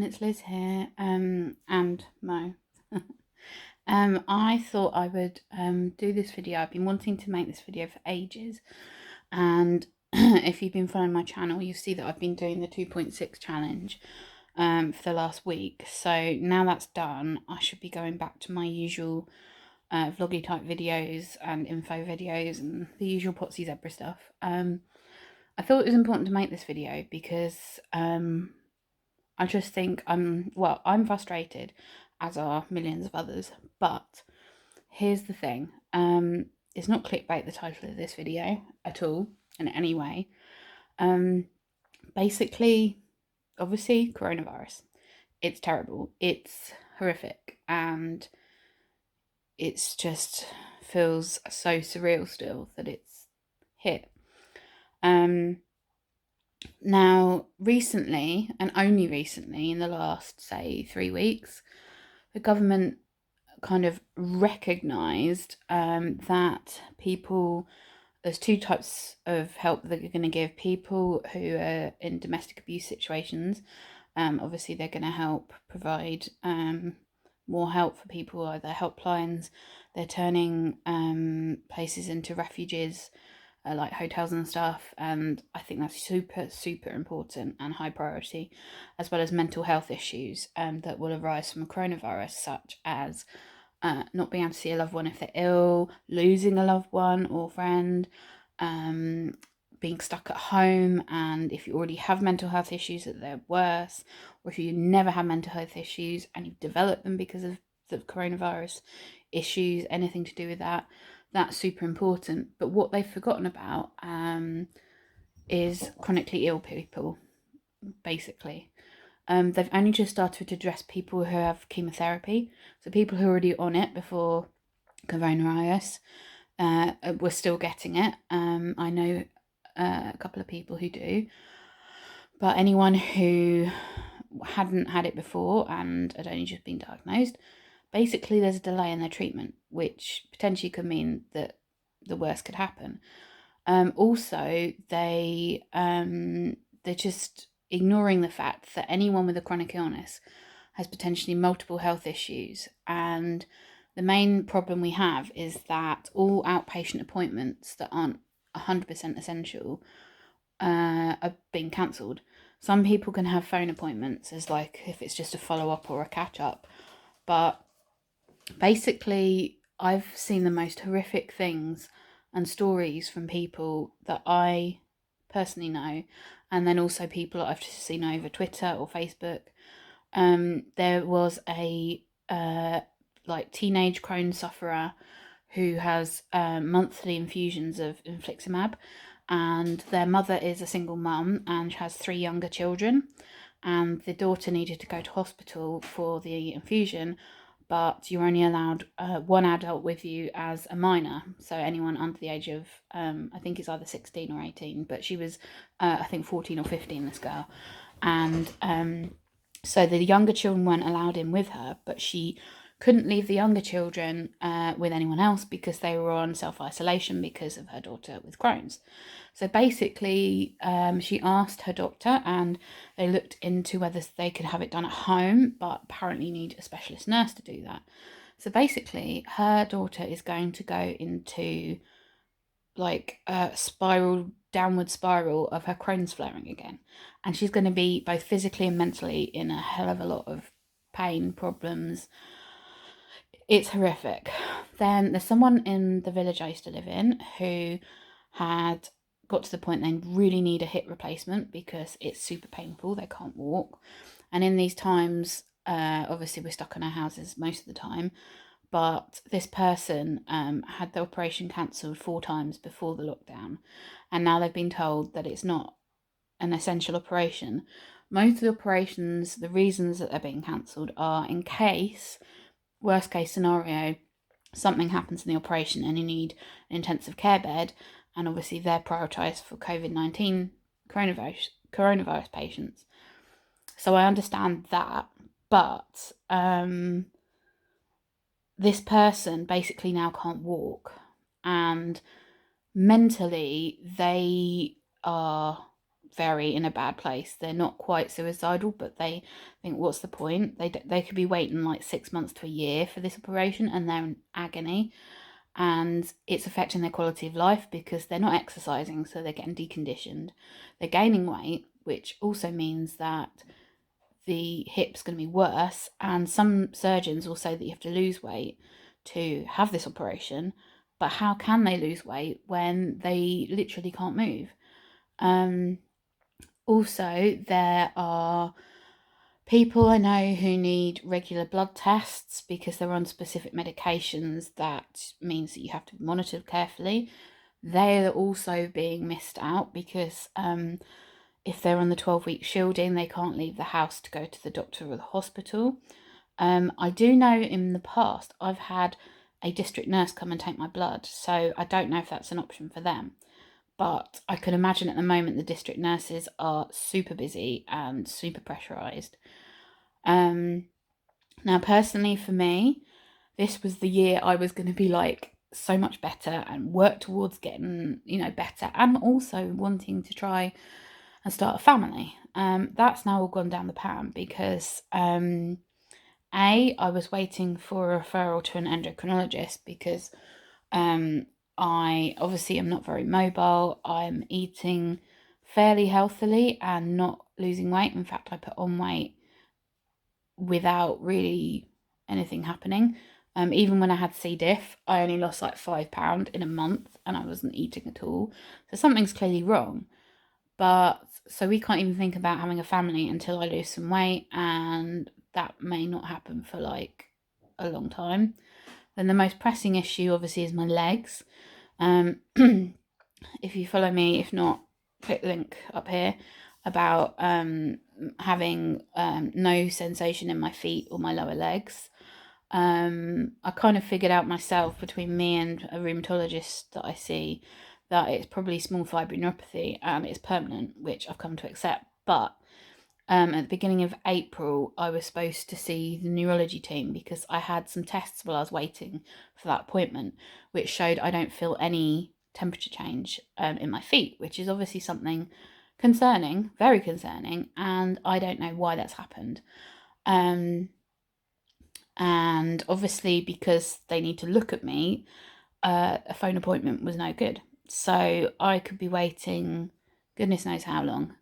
it's Liz here, and Mo. I thought I would do this video. I've been wanting to make this video for ages, and if you've been following my channel, you see that I've been doing the 2.6 challenge for the last week. So now that's done, I should be going back to my usual vloggy type videos and info videos and the usual Potsie zebra stuff. I thought it was important to make this video because I just think I'm frustrated, as are millions of others. But here's the thing: it's not clickbait, the title of this video at all in any way. Basically, obviously, coronavirus. It's terrible. It's horrific, and it's just feels so surreal still that it's hit. Now, recently, and only recently, in the last, say, 3 weeks, the government kind of recognised that there's two types of help that they're going to give people who are in domestic abuse situations. Obviously, they're going to help provide more help for people, either helplines. They're turning places into refuges, like hotels and stuff, and I think that's super important and high priority, as well as mental health issues that will arise from coronavirus, such as not being able to see a loved one if they're ill, losing a loved one or friend, being stuck at home, and if you already have mental health issues, that they're worse, or if you never had mental health issues and you've developed them because of the coronavirus issues, anything to do with that. That's super important. But what they've forgotten about is chronically ill people, basically. They've only just started to address people who have chemotherapy. So people who are already on it before coronavirus were still getting it. I know a couple of people who do. But anyone who hadn't had it before and had only just been diagnosed, basically there's a delay in their treatment, which potentially could mean that the worst could happen. Also, they're just ignoring the fact that anyone with a chronic illness has potentially multiple health issues, and the main problem we have is that all outpatient appointments that aren't 100% essential are being cancelled. Some people can have phone appointments as like if it's just a follow-up or a catch-up, but basically I've seen the most horrific things and stories from people that I personally know, and then also people that I've just seen over Twitter or Facebook. There was a teenage Crohns sufferer who has monthly infusions of infliximab, and their mother is a single mum and has 3 younger children, and the daughter needed to go to hospital for the infusion, but you're only allowed one adult with you as a minor, so anyone under the age of I think it's either 16 or 18, but she was I think 14 or 15, this girl, and so the younger children weren't allowed in with her, but she couldn't leave the younger children with anyone else because they were on self-isolation because of her daughter with Crohn's. So basically, she asked her doctor, and they looked into whether they could have it done at home, but apparently need a specialist nurse to do that. So basically, her daughter is going to go into like a downward spiral of her Crohn's flaring again, and she's going to be both physically and mentally in a hell of a lot of pain, problems. It's horrific. Then there's someone in the village I used to live in who had got to the point they really need a hip replacement because it's super painful. They can't walk. And in these times, obviously we're stuck in our houses most of the time, but this person had the operation cancelled 4 times before the lockdown, and now they've been told that it's not an essential operation. Most of the operations, the reasons that they're being cancelled are in case, worst case scenario, something happens in the operation and you need an intensive care bed, and obviously they're prioritised for Covid-19 coronavirus patients. So I understand that, but this person basically now can't walk, and mentally they are very in a bad place. They're not quite suicidal, but they think, what's the point? They could be waiting like 6 months to a year for this operation, and they're in agony, and it's affecting their quality of life because they're not exercising, so they're getting deconditioned. They're gaining weight, which also means that the hip's going to be worse, and some surgeons will say that you have to lose weight to have this operation, but how can they lose weight when they literally can't move? Also, there are people I know who need regular blood tests because they're on specific medications. That means that you have to be monitored carefully. They're also being missed out because if they're on the 12-week shielding, they can't leave the house to go to the doctor or the hospital. I do know in the past I've had a district nurse come and take my blood, so I don't know if that's an option for them. But I can imagine at the moment the district nurses are super busy and super pressurised. Now, personally for me, this was the year I was going to be like so much better and work towards getting, better, and also wanting to try and start a family. That's now all gone down the pan because I was waiting for a referral to an endocrinologist because I obviously am not very mobile. I'm eating fairly healthily and not losing weight. In fact, I put on weight without really anything happening. Even when I had C. diff, I only lost like £5 in a month and I wasn't eating at all. So something's clearly wrong. But so we can't even think about having a family until I lose some weight, and that may not happen for like a long time. Then the most pressing issue obviously is my legs. If you follow me, if not, click the link up here about having no sensation in my feet or my lower legs. I kind of figured out myself between me and a rheumatologist that I see that it's probably small fibre neuropathy and it's permanent, which I've come to accept. But at the beginning of April, I was supposed to see the neurology team because I had some tests while I was waiting for that appointment, which showed I don't feel any temperature change in my feet, which is obviously something concerning, very concerning, and I don't know why that's happened. And obviously, because they need to look at me, a phone appointment was no good. So I could be waiting goodness knows how long.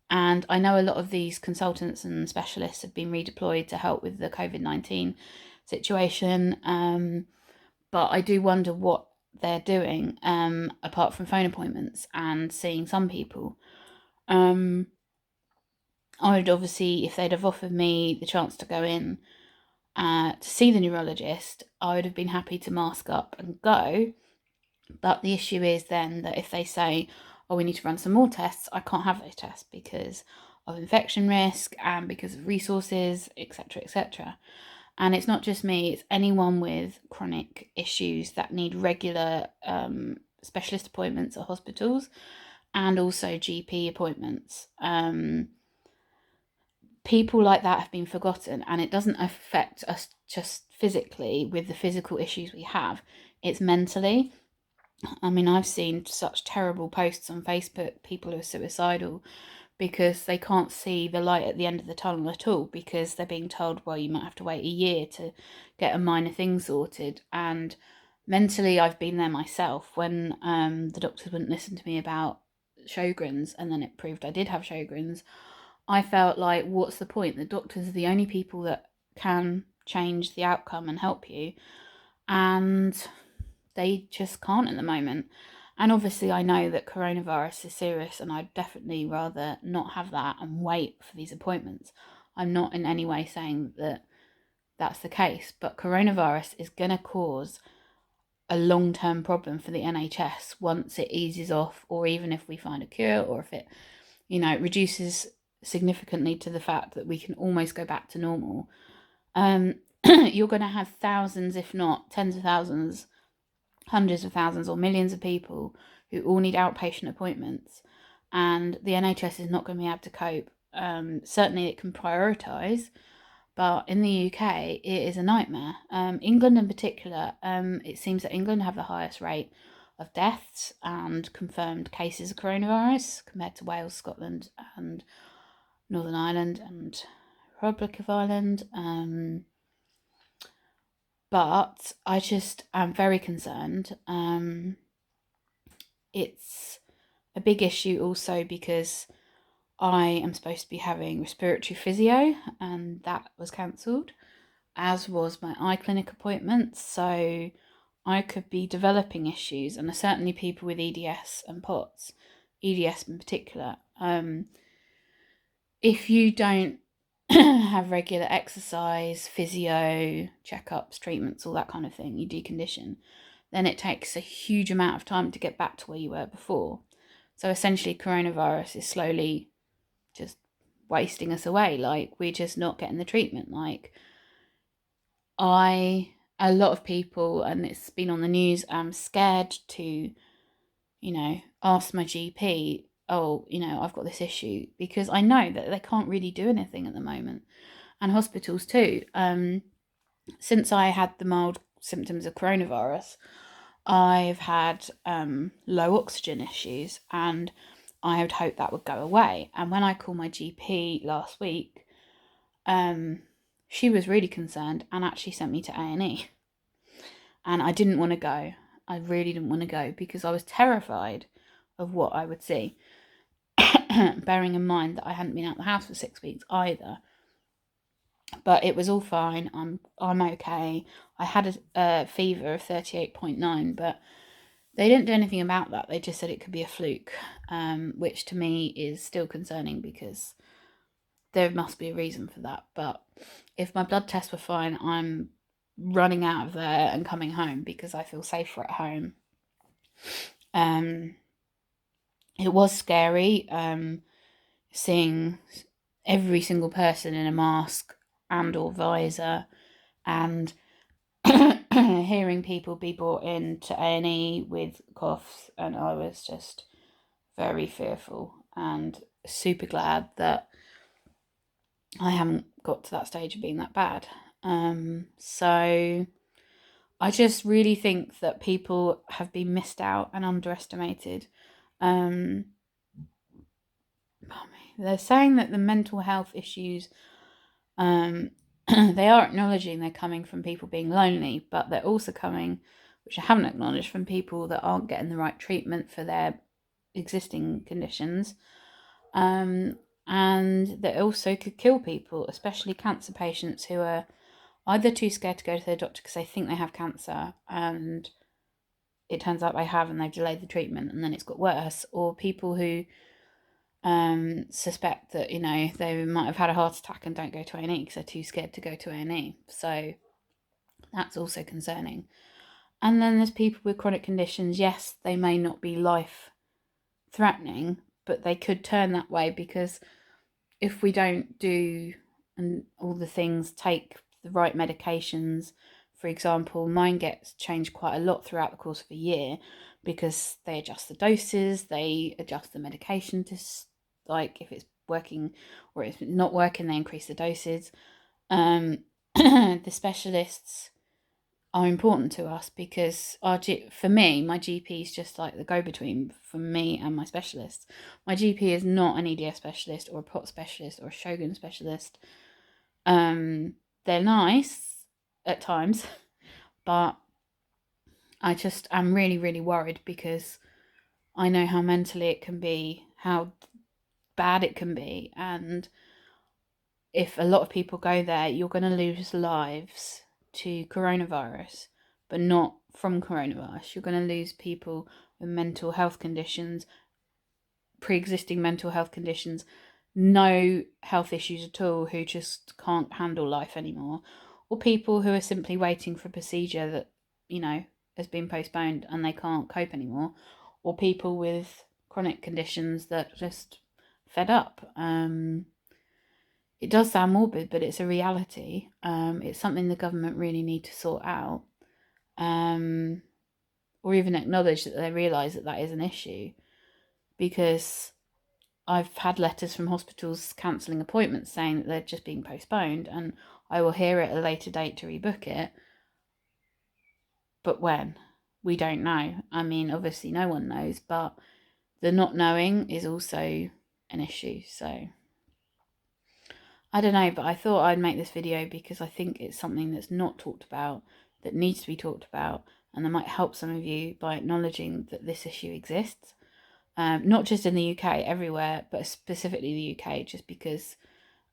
And I know a lot of these consultants and specialists have been redeployed to help with the Covid-19 situation. But I do wonder what they're doing apart from phone appointments and seeing some people. I would obviously, if they'd have offered me the chance to go in to see the neurologist, I would have been happy to mask up and go. But the issue is then that if they say, oh, we need to run some more tests, I can't have those tests because of infection risk and because of resources, etc., etc. And it's not just me, it's anyone with chronic issues that need regular specialist appointments at hospitals and also GP appointments. People like that have been forgotten, and it doesn't affect us just physically with the physical issues we have, it's mentally. I mean, I've seen such terrible posts on Facebook, people who are suicidal because they can't see the light at the end of the tunnel at all because they're being told, well, you might have to wait a year to get a minor thing sorted. And mentally, I've been there myself when the doctors wouldn't listen to me about Sjogren's, and then it proved I did have Sjogren's. I felt like, what's the point? The doctors are the only people that can change the outcome and help you. And they just can't at the moment. And obviously I know that coronavirus is serious and I'd definitely rather not have that and wait for these appointments. I'm not in any way saying that that's the case, but coronavirus is going to cause a long-term problem for the NHS once it eases off, or even if we find a cure, or if it, reduces significantly to the fact that we can almost go back to normal. You're going to have thousands, if not tens of thousands, hundreds of thousands or millions of people who all need outpatient appointments, and the NHS is not going to be able to cope. Certainly it can prioritise, but in the UK it is a nightmare. England in particular, it seems that England have the highest rate of deaths and confirmed cases of coronavirus compared to Wales, Scotland, and Northern Ireland and Republic of Ireland. But I just am very concerned. It's a big issue also because I am supposed to be having respiratory physio, and that was cancelled, as was my eye clinic appointment. So I could be developing issues, and certainly people with EDS and POTS, EDS in particular. If you don't have regular exercise, physio, checkups, treatments, all that kind of thing, you decondition, then it takes a huge amount of time to get back to where you were before. So essentially, coronavirus is slowly just wasting us away. Like, we're just not getting the treatment. Like, a lot of people, and it's been on the news, I'm scared to, ask my GP, oh, I've got this issue, because I know that they can't really do anything at the moment. And hospitals too. Since I had the mild symptoms of coronavirus, I've had low oxygen issues, and I had hoped that would go away. And when I called my GP last week, she was really concerned and actually sent me to A&E. And I didn't want to go. I really didn't want to go because I was terrified of what I would see. Bearing in mind that I hadn't been out of the house for 6 weeks either. But it was all fine. I'm okay. I had a fever of 38.9, but they didn't do anything about that. They just said it could be a fluke, which to me is still concerning because there must be a reason for that. But if my blood tests were fine, I'm running out of there and coming home because I feel safer at home. It was scary seeing every single person in a mask and or visor, and hearing people be brought in to A&E with coughs, and I was just very fearful and super glad that I haven't got to that stage of being that bad. So I just really think that people have been missed out and underestimated. They're saying that the mental health issues, they are acknowledging they're coming from people being lonely, but they're also coming, which I haven't acknowledged, from people that aren't getting the right treatment for their existing conditions. And that also could kill people, especially cancer patients who are either too scared to go to their doctor because they think they have cancer and it turns out they have and they've delayed the treatment and then it's got worse, or people who suspect that they might have had a heart attack and don't go to A&E because they're too scared to go to A&E. So that's also concerning. And then there's people with chronic conditions. Yes, they may not be life threatening, but they could turn that way because if we don't do and all the things, take the right medications, for example, mine gets changed quite a lot throughout the course of a year because they adjust the doses, they adjust the medication to, like, if it's working or if it's not working, they increase the doses. The specialists are important to us because for me, my GP is just like the go-between for me and my specialist. My GP is not an EDS specialist or a POT specialist or a Shogun specialist. They're nice at times, but I'm really, really worried because I know how mentally it can be, how bad it can be, and if a lot of people go there, you're going to lose lives to coronavirus, but not from coronavirus. You're going to lose people with mental health conditions, pre-existing mental health conditions, no health issues at all, who just can't handle life anymore, or people who are simply waiting for a procedure that has been postponed and they can't cope anymore, or people with chronic conditions that just fed up. It does sound morbid, but it's a reality. It's something the government really need to sort out, or even acknowledge that they realise that is an issue, because I've had letters from hospitals cancelling appointments saying that they're just being postponed, and I will hear at a later date to rebook it. But when? we don't know. I mean, obviously no one knows, but the not knowing is also an issue. So I don't know, but I thought I'd make this video because I think it's something that's not talked about, that needs to be talked about, and that might help some of you by acknowledging that this issue exists. Not just in the UK, everywhere, but specifically the UK, just because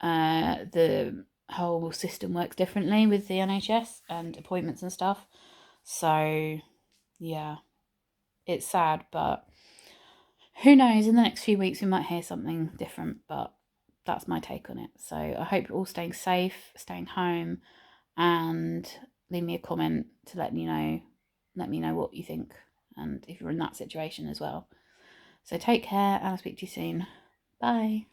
the whole system works differently with the NHS and appointments and stuff. So, yeah, it's sad, but who knows, in the next few weeks we might hear something different, but that's my take on it. So I hope you're all staying safe, staying home, and leave me a comment to let me know what you think, and if you're in that situation as well. So take care, and I'll speak to you soon. Bye.